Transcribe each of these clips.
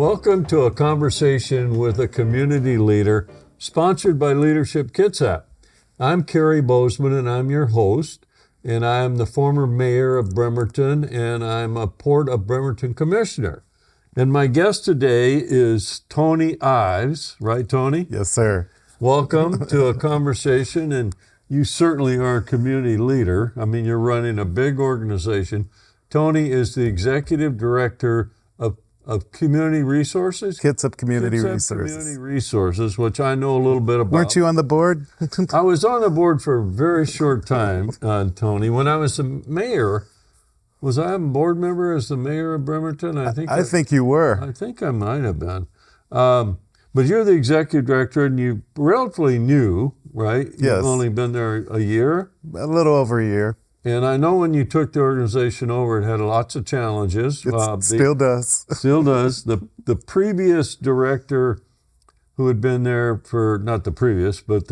Welcome to a conversation with a community leader, sponsored by Bremerton-Kitsap. I'm Cary Bozeman, and I'm your host, and I'm the former mayor of Bremerton, and I'm a Port of Bremerton commissioner. And my guest today is Tony Ives, right, Tony? Yes, sir. Welcome to a conversation, and you certainly are a community leader. I mean, you're running a big organization. Tony is the executive director of Community Resources? Kitsap Community Kitsap Resources. Community Resources, which I know a little bit about. Weren't you on the board? I was on the board for a very short time, Tony. When I was the mayor, was I a board member as the mayor of Bremerton? I think you were. I think I might have been. But you're the executive director, and you relatively new, right? Yes. You've only been there a year? A little over a year. And I know when you took the organization over, it had lots of challenges. It still does. Still does. The previous director who had been there for, not the previous, but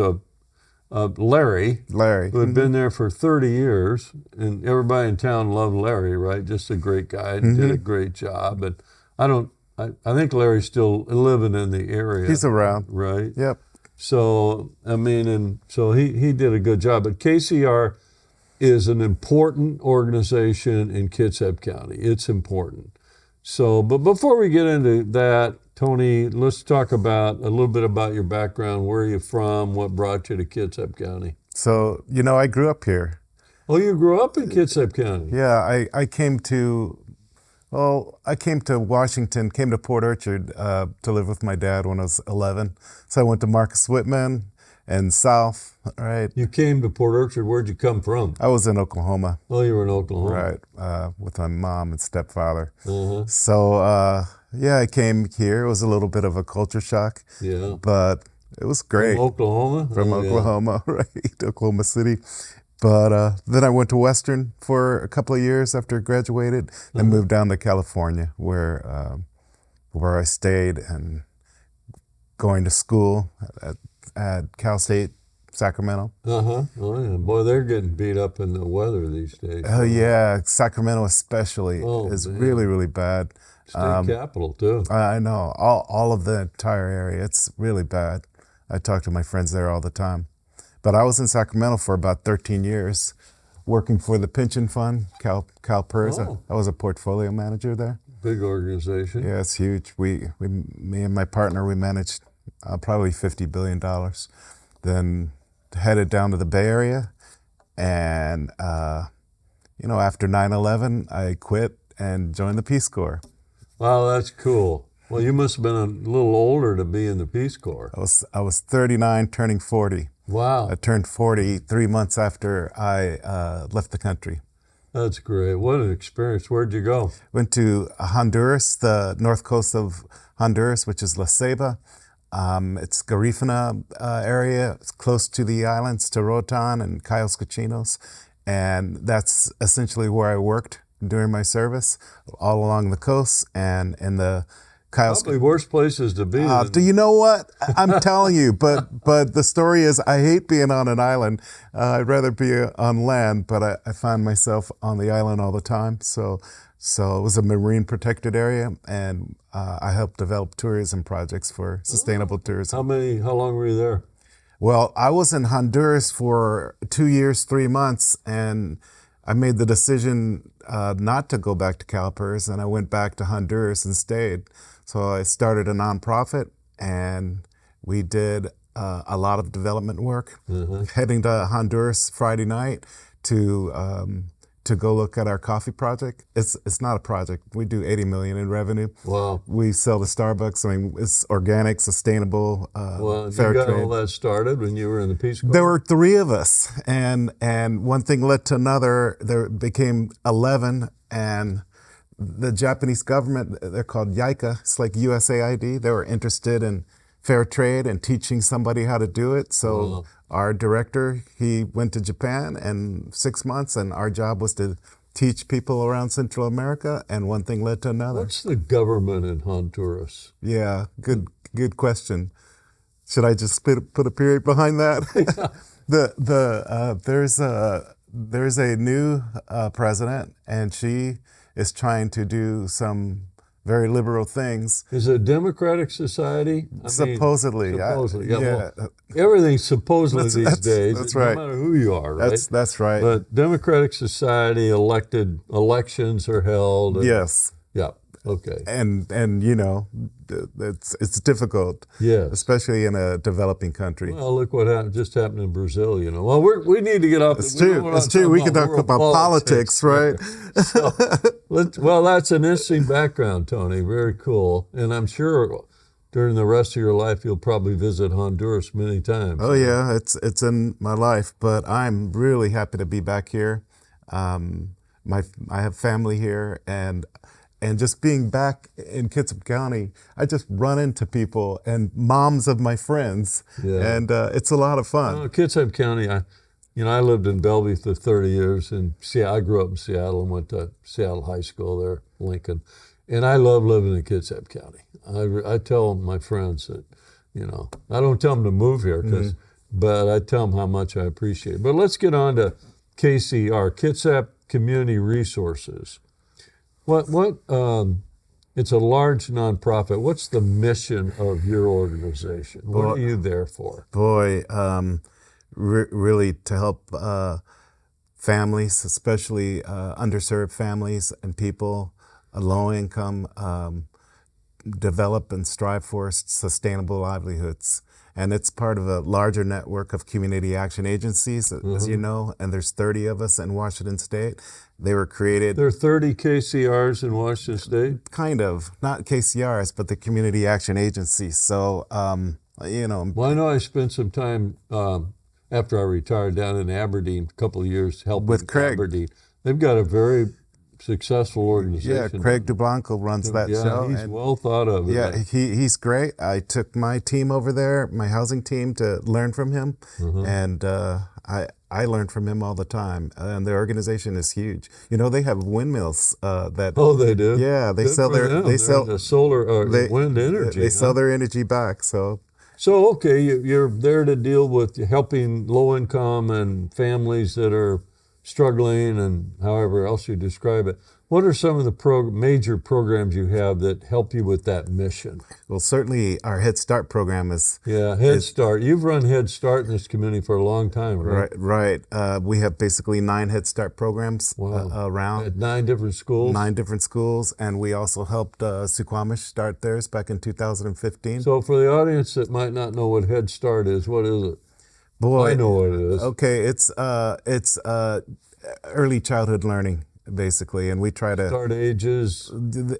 Larry, who had been there for 30 years, and everybody in town loved Larry, right? Just a great guy, and did a great job. But I think Larry's still living in the area. He's around. Right? Yep. So, I mean, and so he did a good job. But KCR is an important organization in Kitsap County. It's important. So, but before we get into that, Tony, let's talk about a little bit about your background. Where are you from? What brought you to Kitsap County? So, I grew up here. Oh, you grew up in Kitsap County? Yeah, I came to Washington, came to Port Orchard to live with my dad when I was 11. So I went to Marcus Whitman and South, right? You came to Port Orchard. Where'd you come from? I was in Oklahoma. Oh, you were in Oklahoma. Right, with my mom and stepfather. Uh-huh. So, I came here. It was a little bit of a culture shock. Yeah. But it was great. From Oklahoma? From Oklahoma, right, Oklahoma City. But then I went to Western for a couple of years after I graduated and moved down to California where I stayed and going to school at Cal State, Sacramento. Uh-huh. Oh, yeah. Boy, they're getting beat up in the weather these days. Oh, yeah. Sacramento especially is really, really bad. State capital, too. I know. All of the entire area. It's really bad. I talk to my friends there all the time. But I was in Sacramento for about 13 years, working for the pension fund, CalPERS. Oh. I was a portfolio manager there. Big organization. Yeah, it's huge. Me and my partner, we managed probably $50 billion. Then headed down to the Bay Area. And, after 9/11, I quit and joined the Peace Corps. Wow, that's cool. Well, you must have been a little older to be in the Peace Corps. I was 39, turning 40. Wow. I turned 40 3 months after I left the country. That's great. What an experience. Where'd you go? Went to Honduras, the north coast of Honduras, which is La Ceiba. It's Garifuna area. It's close to the islands, to Roatan and Cayos Cochinos. And that's essentially where I worked during my service, all along the coast and in the Cayos. Probably worse places to be. Do you know what? I'm telling you, but the story is I hate being on an island. I'd rather be on land, but I find myself on the island all the time. So it was a marine protected area, and I helped develop tourism projects for sustainable tourism. How long were you there? Well, I was in Honduras for 2 years, 3 months, and I made the decision not to go back to CalPERS, and I went back to Honduras and stayed. So I started a nonprofit, and we did a lot of development work, heading to Honduras Friday night to go look at our coffee project. It's not a project. We do $80 million in revenue. Wow. We sell to Starbucks. I mean, it's organic, sustainable, fair you got trade. all that started when you were in the Peace Corps? There were 3 of us, and one thing led to another. There became 11, and the Japanese government, they're called JICA, it's like USAID, they were interested in fair trade and teaching somebody how to do it. So our director, he went to Japan in 6 months, and our job was to teach people around Central America, and one thing led to another. What's the government in Honduras? Yeah, good question. Should I just put a period behind that? There's a new president, and she is trying to do some very liberal things. Is it a democratic society? Supposedly. Supposedly, yeah. Yeah. Well, everything's supposedly these days. That's right. No matter who you are, right? That's right. But democratic society, elections are held. Yes. Yeah. Okay. And you know, it's difficult. Yes. Especially in a developing country. Well, look what just happened in Brazil. You know. Well, we need to get off. It's true. It's true. We can talk about politics, right? So, well, that's an interesting background, Tony. Very cool. And I'm sure during the rest of your life you'll probably visit Honduras many times. Oh yeah, it's in my life. But I'm really happy to be back here. I have family here, and just being back in Kitsap County, I just run into people and moms of my friends, and it's a lot of fun. Kitsap County, I lived in Bellevue for 30 years, and I grew up in Seattle and went to Seattle High School there, Lincoln, and I love living in Kitsap County. I tell my friends that, I don't tell them to move here, but I tell them how much I appreciate it. But let's get on to KCR, Kitsap Community Resources. It's a large nonprofit. What's the mission of your organization? What are you there for? Boy, really to help families, especially underserved families and people, low income, develop and strive for sustainable livelihoods. And it's part of a larger network of community action agencies, as you know, and there's 30 of us in Washington State. They were created. There are 30 KCRs in Washington State? Kind of, not KCRs, but the community action agencies. So, Well, I know I spent some time after I retired down in Aberdeen, a couple of years helping with Craig. Aberdeen. They've got a very successful organization. Yeah, Craig Dublanco runs that show. He's well thought of. Yeah, he's great. I took my team over there, my housing team, to learn from him, and I learn from him all the time. And the organization is huge. They have windmills that. Oh, they do. Yeah, they sell the solar or wind energy. They sell their energy back. So okay, you're there to deal with helping low income and families that are struggling, and however else you describe it. What are some of the major programs you have that help you with that mission? Well, certainly our Head Start program is... Yeah, Head Start. You've run Head Start in this community for a long time, right? Right. We have basically 9 Head Start programs around. At 9 different schools? 9 different schools, and we also helped Suquamish start theirs back in 2015. So for the audience that might not know what Head Start is, what is it? Boy, I know what it is. Okay, it's early childhood learning, basically, and we try to start ages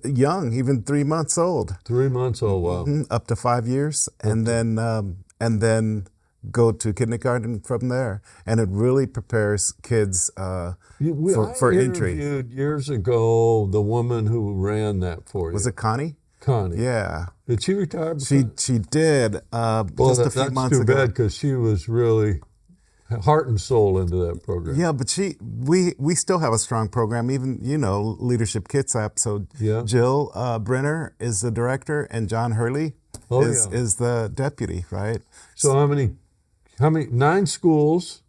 young, even 3 months old. 3 months old, wow. Up to 5 years, and then go to kindergarten from there, and it really prepares kids for entry. I interviewed years ago the woman who ran that for you. Was it Connie? Connie. Yeah. Did she retire? She did. Just a few months ago. That's too bad, because she was really heart and soul into that program. Yeah, but we still have a strong program, even, Leadership Kitsap. So Jill Brenner is the director, and John Hurley is the deputy, right? So how many 9 schools,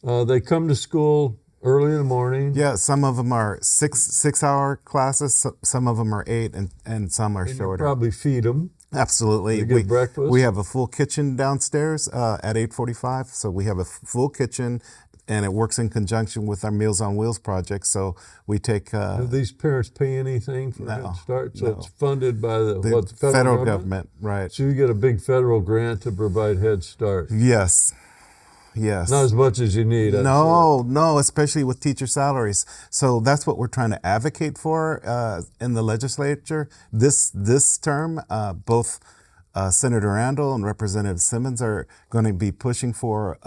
they come to school early in the morning? Yeah, some of them are 6-hour classes, some of them are 8, and some are shorter. You probably feed them. Absolutely. They get breakfast? We have a full kitchen downstairs at 8:45, so we have a full kitchen, and it works in conjunction with our Meals on Wheels project. So we take... Do these parents pay anything for Head Start? So it's funded by the federal government, right. So you get a big federal grant to provide Head Start. Yes. Not as much as you need. No, especially with teacher salaries. So that's what we're trying to advocate for in the legislature. This term, both Senator Randall and Representative Simmons are going to be pushing for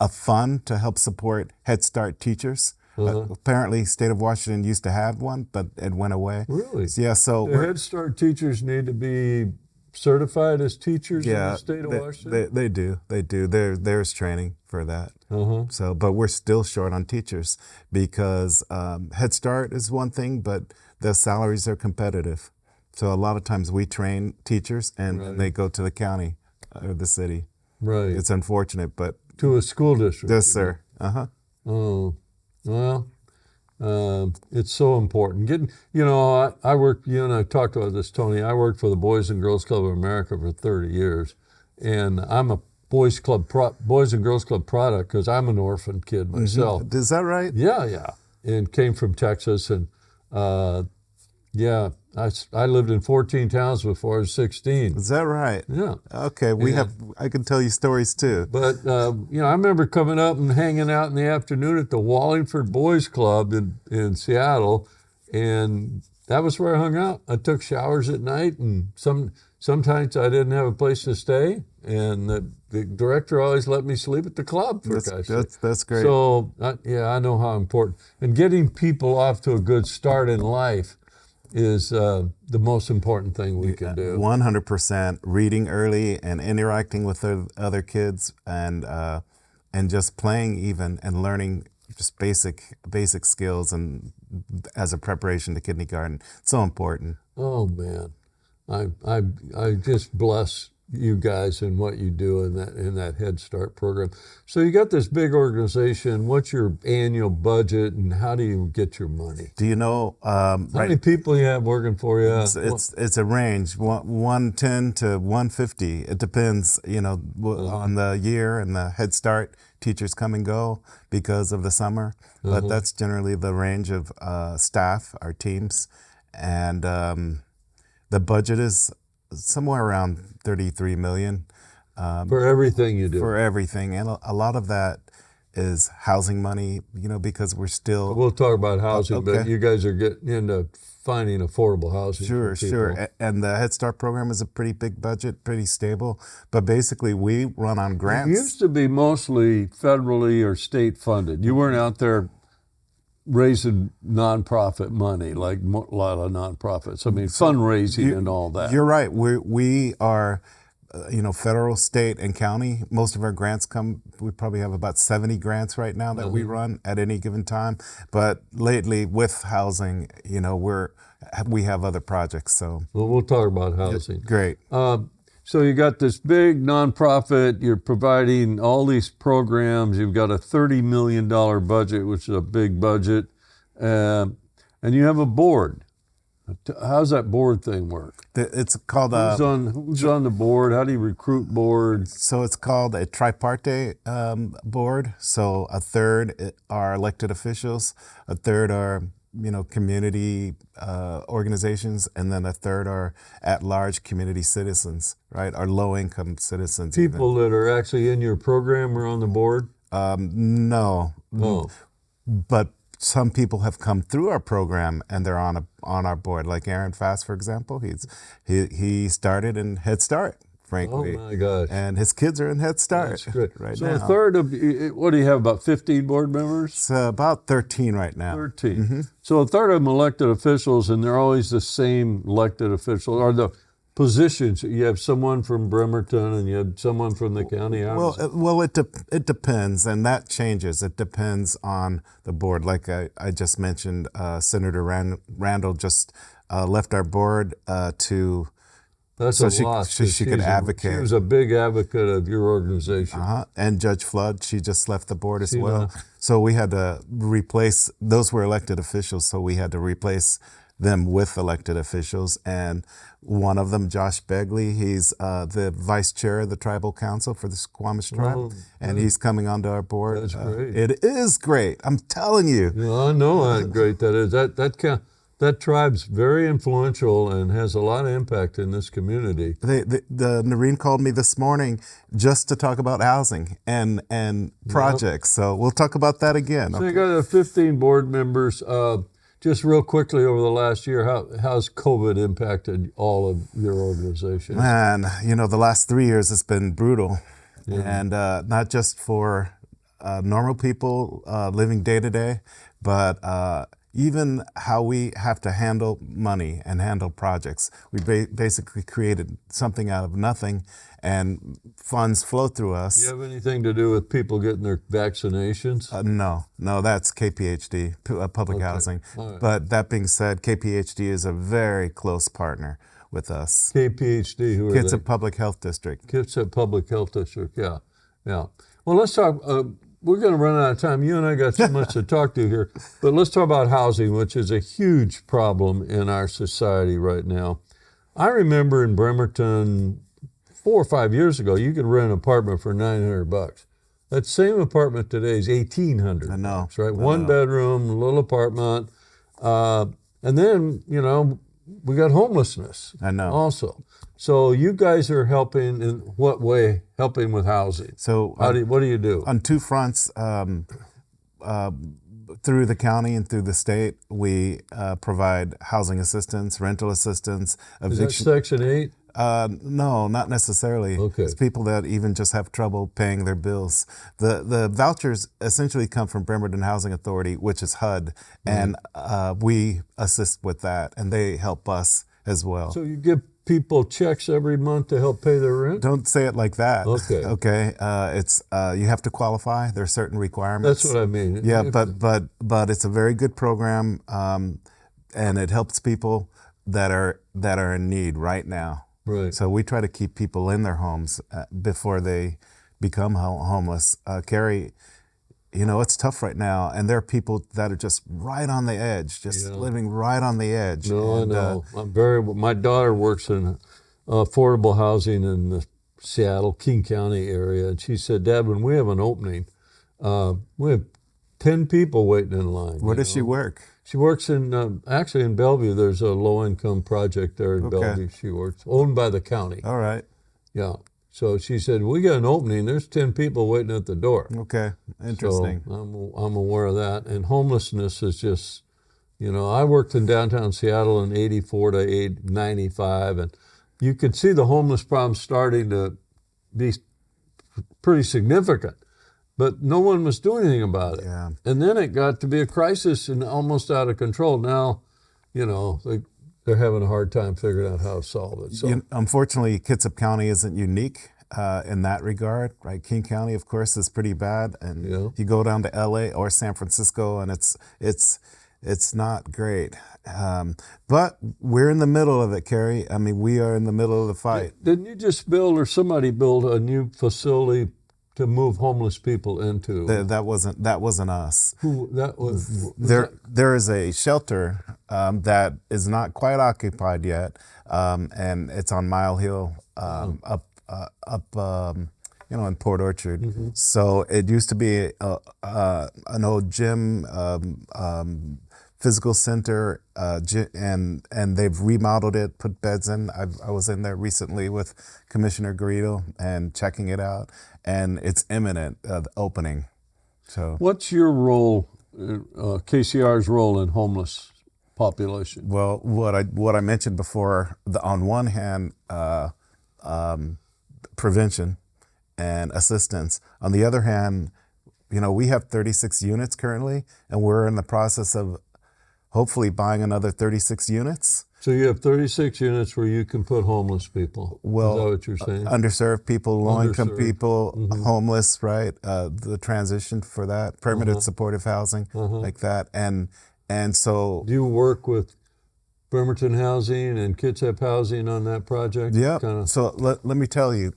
a fund to help support Head Start teachers. Apparently, state of Washington used to have one, but it went away. Really? Yeah. So the Head Start teachers need to be certified as teachers in the state of Washington? They do. There's training for that. So, but we're still short on teachers because Head Start is one thing, but the salaries are competitive. So a lot of times we train teachers and they go to the county or the city. Right. It's unfortunate, but... To a school district? Yes, sir. Oh, well, It's so important. I worked, you and I talked about this, Tony. I worked for the Boys and Girls Club of America for 30 years. And I'm a Boys and Girls Club product because I'm an orphan kid myself. Mm-hmm. Is that right? Yeah. And came from Texas. And I lived in 14 towns before I was 16. Is that right? Yeah. Okay, I can tell you stories too. But, I remember coming up and hanging out in the afternoon at the Wallingford Boys Club in Seattle, and that was where I hung out. I took showers at night, and sometimes I didn't have a place to stay, and the director always let me sleep at the club, for gosh sake. That's great. So, I know how important. And getting people off to a good start in life is the most important thing we can do. 100%. Reading early and interacting with other kids and just playing even and learning just basic skills and as a preparation to kindergarten. It's so important. Oh man, I just bless you guys and what you do in that Head Start program. So you got this big organization. What's your annual budget, and how do you get your money? Do you know how many people you have working for you? It's a range, 110 to 150. It depends, on the year, and the Head Start teachers come and go because of the summer. But that's generally the range of staff, our teams, and the budget is somewhere around $33 million. For everything you do. For everything. And a lot of that is housing money, because we're still... We'll talk about housing, but you guys are getting into finding affordable housing. Sure. And the Head Start program is a pretty big budget, pretty stable. But basically, we run on grants. It used to be mostly federally or state funded. You weren't out there raising nonprofit money like a lot of nonprofits. I mean, fundraising and all that. You're right. We are, federal, state, and county. Most of our grants we probably have about 70 grants right now that we run at any given time. But lately, with housing, we have other projects. So we'll talk about housing. Great. So you got this big nonprofit, you're providing all these programs, you've got a $30 million budget, which is a big budget, and you have a board. How's that board thing work? It's called who's on the board? How do you recruit boards? So it's called a tripartite board. So a third are elected officials, a third are community organizations, and then a third are at-large community citizens, right? Or low-income citizens. People that are actually in your program are on the board? No. Oh. But some people have come through our program and they're on our board. Like Aaron Fass, for example, he started in Head Start. Frankly. Oh my gosh. And his kids are in Head Start. That's great. Right so now. A third of, what do you have, about 15 board members? It's about 13 right now. 13. Mm-hmm. So a third of them elected officials, and they're always the same elected official, or the positions. You have someone from Bremerton and you have someone from the county. Well, it depends, and that changes. It depends on the board. Like I just mentioned, Senator Randall just left our board to... That's so a lot. She could advocate. She was a big advocate of your organization. And Judge Flood, she just left the board as well. So we had to replace, those were elected officials, so we had to replace them with elected officials. And one of them, Josh Begley, he's the vice chair of the tribal council for the Squamish tribe. And he's coming onto our board. That's great. It is great. I'm telling you. I know how great that is. That tribe's very influential and has a lot of impact in this community. The Noreen called me this morning just to talk about housing and projects. So we'll talk about that again. So you got 15 board members. Just real quickly, over the last year, how's COVID impacted all of your organization? Man, the last 3 years has been brutal. And not just for normal people living day to day, but even how we have to handle money and handle projects. We basically created something out of nothing, and funds flow through us. Do you have anything to do with people getting their vaccinations? No, that's KPHD, public housing. Right. But that being said, KPHD is a very close partner with us. KPHD, who are Kitsap Public Health District. Kitsap Public Health District, yeah. Well, let's talk. we're going to run out of time. You and I got so much to talk to here. But let's talk about housing, which is a huge problem in our society right now. I remember in Bremerton 4 or 5 years ago, you could rent an apartment for $900. That same apartment today is $1,800. I know. Right? One bedroom, little apartment. And then, we got homelessness. I know. Also. So you guys are helping in what way? Helping with housing. So what do you do? On two fronts, through the county and through the state, we provide housing assistance, rental assistance, eviction. Is that Section 8? No, not necessarily. Okay. It's people that even just have trouble paying their bills. The vouchers essentially come from Bremerton Housing Authority, which is HUD, and we assist with that, and they help us as well. So you give people checks every month to help pay their rent? Don't say it like that. Okay. Okay. It's you have to qualify. There are certain requirements. That's what I mean. Yeah, but it's a very good program, and it helps people that are in need right now. Right. So we try to keep people in their homes before they become homeless. Cary, it's tough right now, and there are people that are just right on the edge, living right on the edge. No, I know. My daughter works in affordable housing in the Seattle, King County area, and she said, Dad, when we have an opening, we have 10 people waiting in line. Where does she work? She works actually in Bellevue. There's a low-income project there in Bellevue. She works, owned by the county. All right. Yeah. So she said, we got an opening. There's 10 people waiting at the door. Okay. Interesting. So I'm aware of that. And homelessness is just, I worked in downtown Seattle in 84 to 95, and you could see the homeless problem starting to be pretty significant. But no one was doing anything about it. Yeah. And then it got to be a crisis and almost out of control. Now, they're having a hard time figuring out how to solve it. So unfortunately, Kitsap County isn't unique in that regard, right? King County, of course, is pretty bad, and you go down to LA or San Francisco, and it's not great. But we're in the middle of it, Cary. I mean, we are in the middle of the fight. Didn't you just build, or somebody build, a new facility to move homeless people into? That wasn't us. Who that was? There is a shelter that is not quite occupied yet, and it's on Mile Hill, up in Port Orchard. Mm-hmm. So it used to be an old gym, physical center, and they've remodeled it, put beds in. I was in there recently with Commissioner Garrido and checking it out, and it's imminent, the opening. So, what's your role, KCR's role in homeless population? Well, what I mentioned before, on one hand, prevention and assistance. On the other hand, we have 36 units currently, and we're in the process of hopefully buying another 36 units. So you have 36 units where you can put homeless people. Well, is that what you're saying? Underserved people, low-income people, homeless, right? The transition for that, permanent supportive housing, like that. And so... Do you work with Bremerton Housing and Kitsap Housing on that project? Yeah. So let me tell you,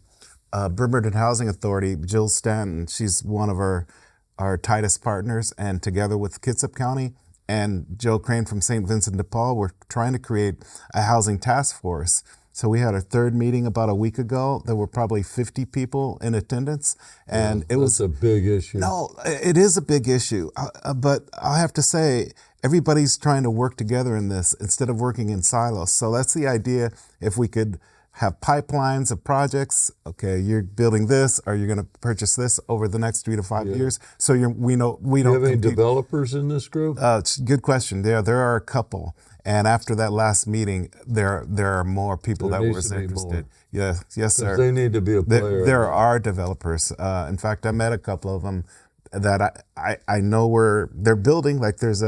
Bremerton Housing Authority, Jill Stanton, she's one of our tightest partners, and together with Kitsap County and Joe Crane from St. Vincent de Paul, we're trying to create a housing task force. So we had our third meeting about a week ago. There were probably 50 people in attendance, and it was a big issue. No, it is a big issue, but I have to say, everybody's trying to work together in this instead of working in silos. So that's the idea. If we could have pipelines of projects. Okay, you're building this, or you're going to purchase this over the next 3 to 5 years. So we don't. Do you have any developers in this group? It's a good question. There are a couple, and after that last meeting, there are more people that were interested. Yes, sir. They need to be a player. There are developers. In fact, I met a couple of them that I know where they're building. Like there's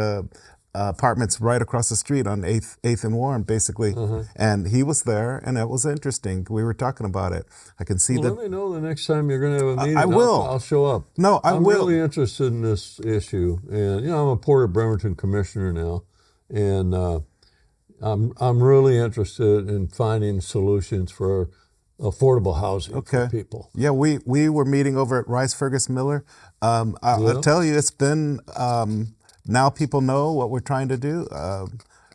apartments right across the street on 8th and Warren, basically. And he was there, and it was interesting. We were talking about it. I can see that. Let me know the next time you're going to have a meeting. I will. I'll show up. No, I will. I'm really interested in this issue. And, I'm a Port of Bremerton commissioner now. And I'm really interested in finding solutions for affordable housing for people. Yeah, we were meeting over at Rice Fergus Miller. I'll tell you, it's been, now people know what we're trying to do.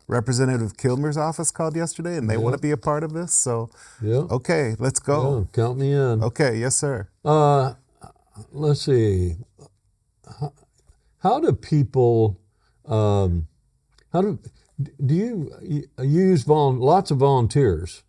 Representative Kilmer's office called yesterday, and they want to be a part of this. So, okay, let's go. Yeah, count me in. Okay, yes, sir. Let's see. How do people? Do you use lots of volunteers,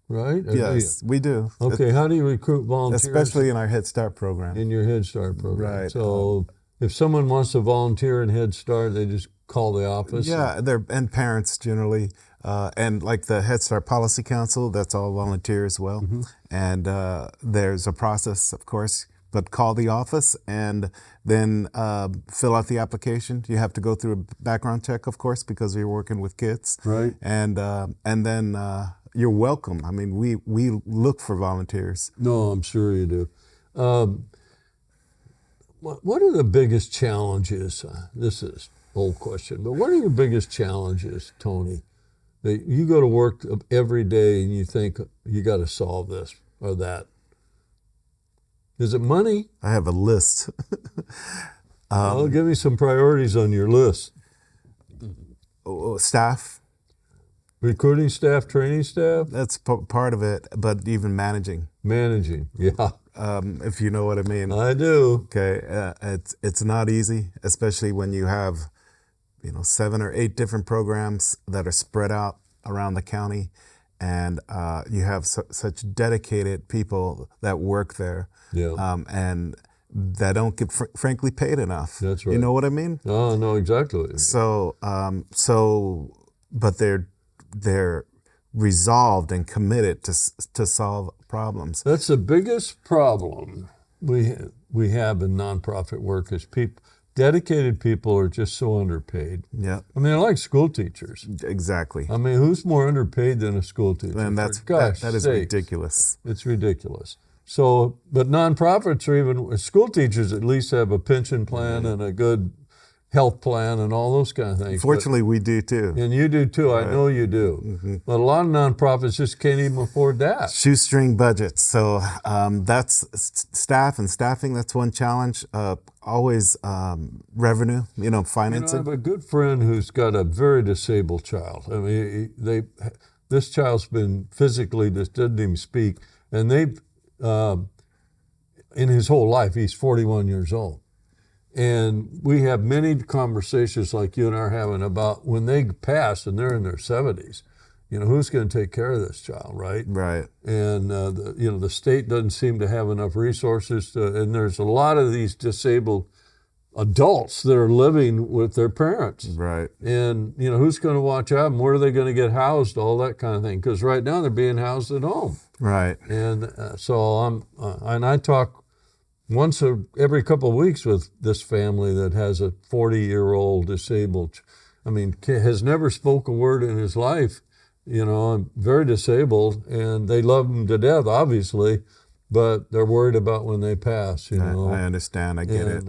right? Yes, we do. Okay, how do you recruit volunteers? Especially in our Head Start program. In your Head Start program. Right. So if someone wants to volunteer in Head Start, they just call the office? Yeah, and parents generally. And like the Head Start Policy Council, that's all volunteer as well. Mm-hmm. And there's a process, of course, but call the office and then fill out the application. You have to go through a background check, of course, because you're working with kids. Right. And then you're welcome. I mean, we look for volunteers. No, I'm sure you do. What are the biggest challenges? This is an old question, but what are your biggest challenges, Tony? That you go to work every day and you think you got to solve this or that. Is it money? I have a list. Well, give me some priorities on your list. Staff. Recruiting staff, training staff? That's part of it, but even managing. Managing, yeah. If you know what I mean. I do. Okay, it's not easy, especially when you have, 7 or 8 different programs that are spread out around the county, and you have such dedicated people that work there, and that don't get frankly paid enough. That's right. You know what I mean? Oh, no, exactly. So, but they're resolved and committed to solve problems. That's the biggest problem we have in nonprofit work is dedicated people are just so underpaid. Yeah. I mean, they're like school teachers. Exactly. I mean, who's more underpaid than a school teacher? And that is ridiculous. It's ridiculous. So, but nonprofits or even school teachers at least have a pension plan and a good health plan and all those kind of things. Fortunately, we do too. And you do too. Right. I know you do. Mm-hmm. But a lot of nonprofits just can't even afford that. Shoestring budgets. So that's staff and staffing. That's one challenge. Always revenue, financing. I have a good friend who's got a very disabled child. I mean, this child's been physically, just doesn't even speak. And they've, in his whole life, he's 41 years old. And we have many conversations like you and I are having about when they pass and they're in their 70s, who's going to take care of this child, right? Right. And, the state doesn't seem to have enough resources and there's a lot of these disabled adults that are living with their parents. Right. And, who's going to watch out them? Where are they going to get housed? All that kind of thing. Because right now they're being housed at home. Right. And so I talk once every couple of weeks with this family that has a 40-year-old disabled, has never spoke a word in his life, very disabled, and they love him to death, obviously, but they're worried about when they pass, I understand. I get it.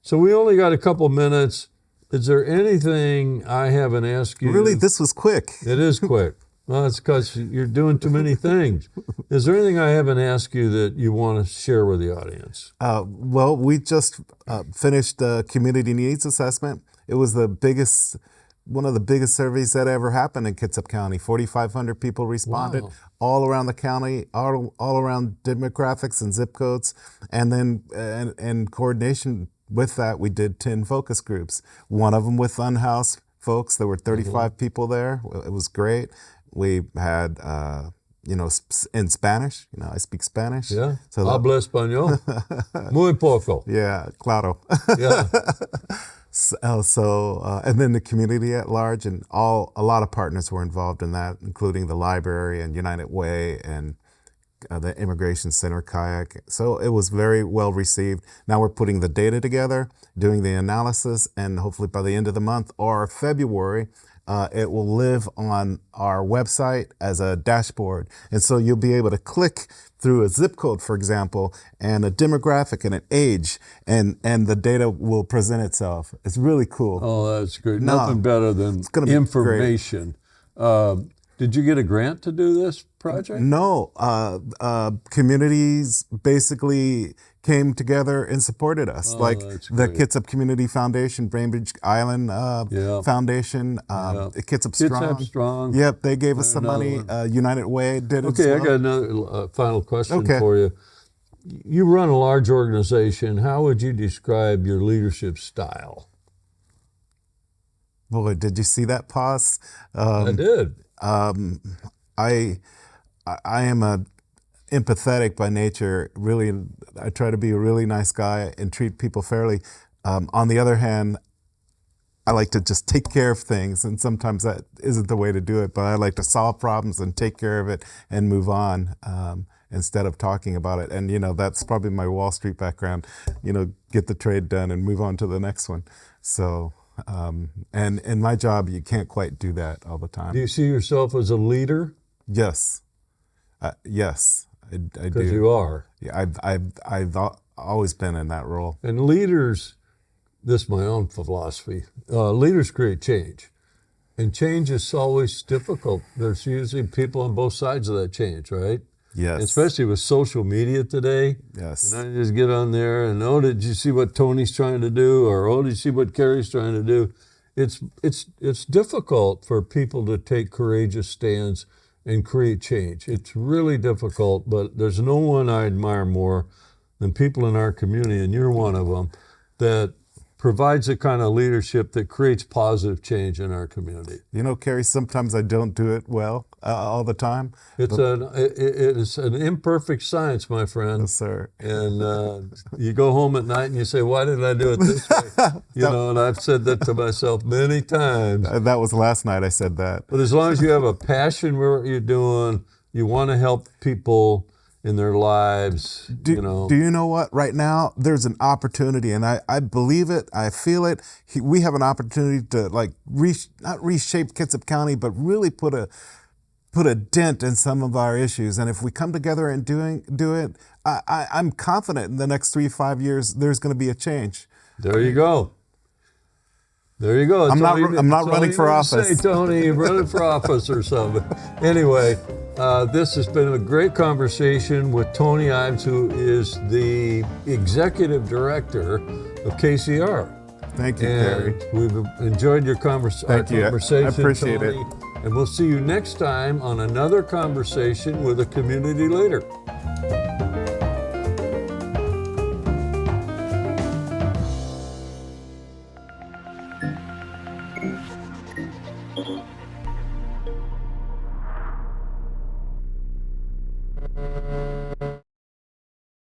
So we only got a couple minutes. Is there anything I haven't asked you? Really, this was quick. It is quick. Well, it's because you're doing too many things. Is there anything I haven't asked you that you want to share with the audience? Well, we just finished the community needs assessment. It was one of the biggest surveys that ever happened in Kitsap County. 4,500 people responded, all around the county, all around demographics and zip codes. And then in coordination with that, we did 10 focus groups. One of them with unhoused folks. There were 35 people there. It was great. We had, in Spanish. I speak Spanish. Yeah. So habla español. Muy poco. Yeah, claro. Yeah. And then the community at large, and a lot of partners were involved in that, including the library and United Way and the Immigration Center, Kayak. So it was very well received. Now we're putting the data together, doing the analysis, and hopefully by the end of the month or February, it will live on our website as a dashboard. And so you'll be able to click through a zip code, for example, and a demographic and an age, and the data will present itself. It's really cool. Oh, that's great. Nothing better than information. Did you get a grant to do this project? No, communities basically came together and supported us, like that's the great. Kitsap Community Foundation, Bainbridge Island Foundation, Kitsap Strong. Kitsap Strong. Yep, they gave us some money. United Way did it as well. I got another final question Okay. for you. You run a large organization. How would you describe your leadership style? Boy, did you see that pause? I did. I am a empathetic by nature. Really, I try to be a really nice guy and treat people fairly. On the other hand, I like to just take care of things, and sometimes that isn't the way to do it. But I like to solve problems and take care of it and move on instead of talking about it. And that's probably my Wall Street background. Get the trade done and move on to the next one. So. And in my job, you can't quite do that all the time. Do you see yourself as a leader? Yes. Yes, I do. Because you are. Yeah, I've always been in that role. And leaders, this is my own philosophy, leaders create change. And change is always difficult. There's usually people on both sides of that change, right? Yes. Especially with social media today. Yes. And I just get on there and, did you see what Tony's trying to do? Or, did you see what Cary's trying to do? It's difficult for people to take courageous stands and create change. It's really difficult, but there's no one I admire more than people in our community, and you're one of them, that provides the kind of leadership that creates positive change in our community. Cary, sometimes I don't do it well all the time. It's an imperfect science, my friend. Yes, sir. And you go home at night and you say, why did I do it this way? And I've said that to myself many times. That was last night I said that. But as long as you have a passion for what you're doing, you want to help people in their lives, Do you know what? Right now, there's an opportunity, and I believe it, I feel it. We have an opportunity to not reshape Kitsap County, but really put a dent in some of our issues. And if we come together and do it, I'm confident in the next 3 to 5 years, there's going to be a change. There you go. There you go. I'm not running for office. Say, Tony, you're running for office or something. Anyway, this has been a great conversation with Tony Ives, who is the executive director of KCR. Thank you, Cary. We've enjoyed your conversation. I appreciate Tony. it. And we'll see you next time on another conversation with a community leader.